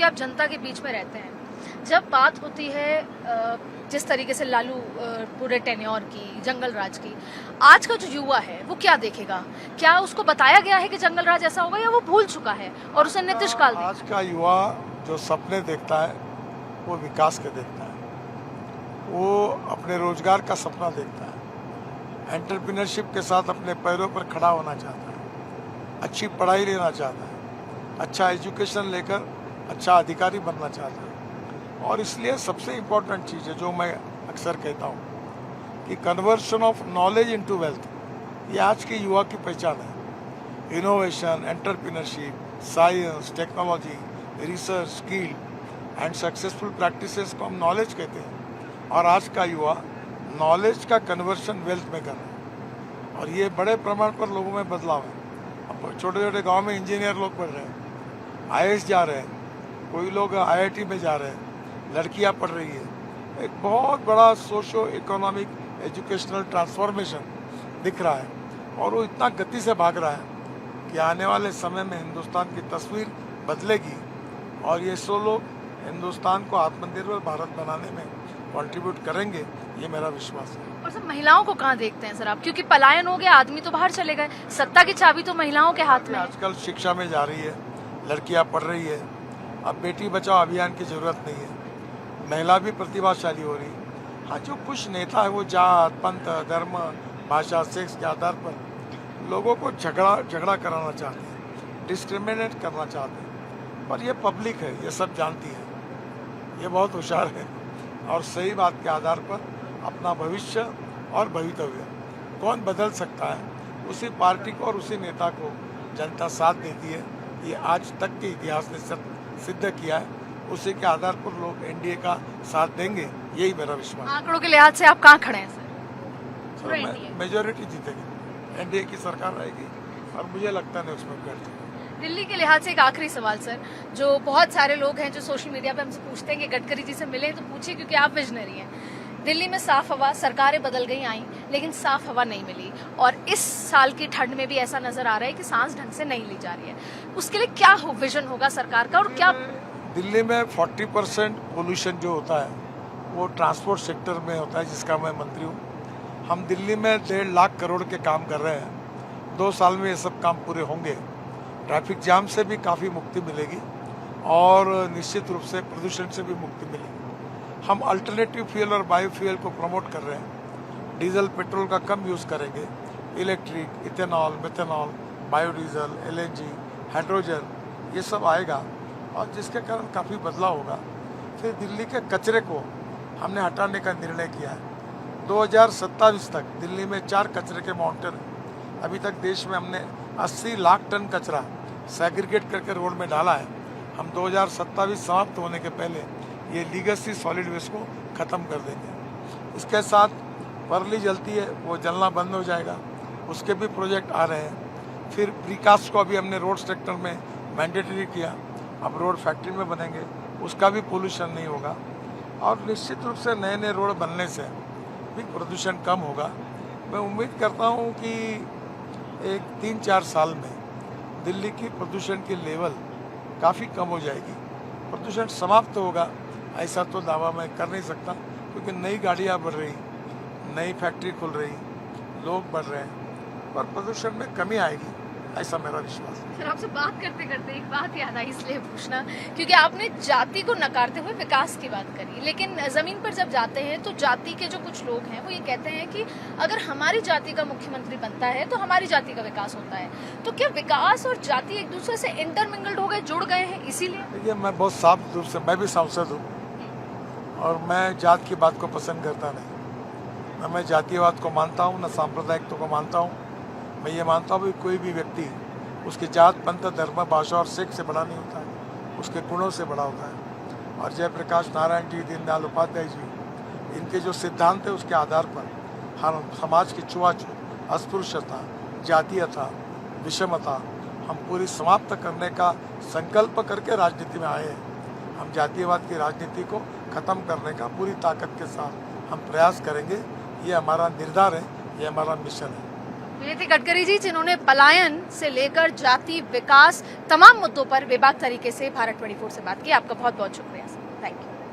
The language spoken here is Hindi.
क्योंकि आप जनता के बीच में रहते हैं। जब बात होती है जिस तरीके से लालू पूरे टेन्योर की, जंगल राज की, आज का जो युवा है वो क्या देखेगा? क्या उसको बताया गया है कि जंगल राज ऐसा होगा, या वो भूल चुका है और उसे नीतीश काल आज का युवा जो सपने देखता है वो विकास के देखता है, वो अपने रोजगार का सपना देखता है, एंटरप्रेन्योरशिप के साथ अपने पैरों पर खड़ा होना चाहता है, अच्छी पढ़ाई लेना चाहता है, अच्छा एजुकेशन लेकर अच्छा अधिकारी बनना चाहता है। और इसलिए सबसे इम्पोर्टेंट चीज़ है जो मैं अक्सर कहता हूँ कि conversion of knowledge into wealth, ये आज के युवा की पहचान है। Innovation, entrepreneurship, science, technology, research, skill and successful practices को हम नॉलेज कहते हैं, और आज का युवा नॉलेज का कन्वर्शन वेल्थ में कर रहा है, और ये बड़े प्रमाण पर लोगों में बदलाव है। अब छोटे छोटे गांव में इंजीनियर लोग पढ़ रहे हैं, आईएएस जा रहे हैं, कोई लोग आईआईटी में जा रहे हैं, लड़कियां पढ़ रही है। एक बहुत बड़ा सोशो इकोनॉमिक एजुकेशनल ट्रांसफॉर्मेशन दिख रहा है, और वो इतना गति से भाग रहा है कि आने वाले समय में हिंदुस्तान की तस्वीर बदलेगी, और ये 100 लोग हिंदुस्तान को आत्मनिर्भर भारत बनाने में कंट्रीब्यूट करेंगे, ये मेरा विश्वास है। और सर, महिलाओं को कहाँ देखते हैं सर आप? क्योंकि पलायन हो गया, आदमी तो बाहर चले गए, सत्ता की चाबी तो महिलाओं के हाथ में है। आजकल शिक्षा में जा रही है, लड़कियां पढ़ रही है, अब बेटी बचाओ अभियान की जरूरत नहीं है, महिला भी प्रतिभाशाली हो रही है। हाँ, जो कुछ नेता है वो जात, पंथ, धर्म, भाषा, सेक्स के आधार पर लोगों को झगड़ा कराना चाहते हैं, डिस्क्रिमिनेट करना चाहते हैं, पर ये पब्लिक है, ये सब जानती है, ये बहुत होशियार है, और सही बात के आधार पर अपना भविष्य और भवितव्य कौन बदल सकता है, उसी पार्टी को और उसी नेता को जनता साथ देती है। ये आज तक के इतिहास ने सिद्ध किया है, उसी के आधार पर लोग एनडीए का साथ देंगे, यही मेरा विश्वास है। आंकड़ों के लिहाज से आप कहाँ खड़े हैं सर? मेजोरिटी जीतेगी, एनडीए की सरकार रहेगी, और मुझे लगता नहीं उसमें गलती। दिल्ली के लिहाज से एक आखिरी सवाल सर, जो बहुत सारे लोग हैं जो सोशल मीडिया पे हमसे पूछते हैं कि गडकरी जी से मिले, तो पूछिए, क्योंकि आप विजनरी हैं। दिल्ली में साफ हवा, सरकारें बदल गई आई, लेकिन साफ हवा नहीं मिली, और इस साल की ठंड में भी ऐसा नजर आ रहा है कि सांस ढंग से नहीं ली जा रही है। उसके लिए क्या विजन होगा सरकार का, और क्या? दिल्ली में 40% पोल्यूशन जो होता है वो ट्रांसपोर्ट सेक्टर में होता है, जिसका मैं मंत्री हूँ। हम दिल्ली में 1.5 लाख करोड़ के काम कर रहे हैं, 2 साल में ये सब काम पूरे होंगे। ट्रैफिक जाम से भी काफ़ी मुक्ति मिलेगी, और निश्चित रूप से प्रदूषण से भी मुक्ति मिलेगी। हम अल्टरनेटिव फ्यूल और बायोफ्यूल को प्रमोट कर रहे हैं, डीजल पेट्रोल का कम यूज़ करेंगे, electric, ethanol, methanol, biodiesel, LNG, hydrogen, ये सब आएगा, और जिसके कारण काफ़ी बदलाव होगा। फिर दिल्ली के कचरे को हमने हटाने का निर्णय किया है। 2027 तक दिल्ली में 4 कचरे के माउंटेन हैं। अभी तक देश में हमने 80 लाख टन कचरा सेग्रीगेट करके रोड में डाला है। हम 2027 समाप्त होने के पहले ये लीगेसी सॉलिड वेस्ट को ख़त्म कर देंगे। इसके साथ परली जलती है, वो जलना बंद हो जाएगा, उसके भी प्रोजेक्ट आ रहे हैं। फिर प्रीकास्ट को अभी हमने रोड सेक्टर में मैंडेटरी किया, अब रोड फैक्ट्री में बनेंगे, उसका भी पोल्यूशन नहीं होगा, और निश्चित रूप से नए नए रोड बनने से भी प्रदूषण कम होगा। मैं उम्मीद करता हूँ कि एक 3-4 साल में दिल्ली की प्रदूषण की लेवल काफ़ी कम हो जाएगी, प्रदूषण समाप्त होगा, ऐसा तो दावा मैं कर नहीं सकता, क्योंकि नई गाड़ियाँ बढ़ रही, नई फैक्ट्री खुल रही, लोग बढ़ रहे हैं, पर प्रदूषण में कमी आएगी, ऐसा मेरा विश्वास है। सर, आपसे बात करते करते एक बात याद आई, इसलिए पूछना, क्योंकि आपने जाति को नकारते हुए विकास की बात करी, लेकिन जमीन पर जब जाते हैं तो जाति के जो कुछ लोग हैं वो ये कहते हैं कि अगर हमारी जाति का मुख्यमंत्री बनता है तो हमारी जाति का विकास होता है। तो क्या विकास और जाति एक दूसरे से इंटरमिंगल्ड हो गए, जुड़ गए हैं इसीलिए? देखिए, मैं बहुत साफ रूप से, मैं भी सांसद हूँ, और मैं जात की बात को पसंद करता नहीं, न मैं जातिवाद को मानता हूँ, न सांप्रदायिकता को मानता हूँ। मैं ये मानता हूँ कि कोई भी व्यक्ति उसके जात, पंथ, धर्म, भाषा और सेक्स से बड़ा नहीं होता है, उसके गुणों से बड़ा होता है। और जयप्रकाश नारायण जी, दीनदयाल उपाध्याय जी, इनके जो सिद्धांत है उसके आधार पर हम समाज की छुआछूत, अस्पृश्यता, जातीयता, विषमता हम पूरी समाप्त करने का संकल्प करके राजनीति में आए हैं। हम जातीयवाद की राजनीति को ख़त्म करने का पूरी ताकत के साथ हम प्रयास करेंगे, ये हमारा निर्धार है, ये हमारा मिशन है। ये थे गडकरी जी, जिन्होंने पलायन से लेकर जाति, विकास, तमाम मुद्दों पर बेबाक तरीके से भारत 24 से बात की। आपका बहुत बहुत शुक्रिया सर, थैंक यू।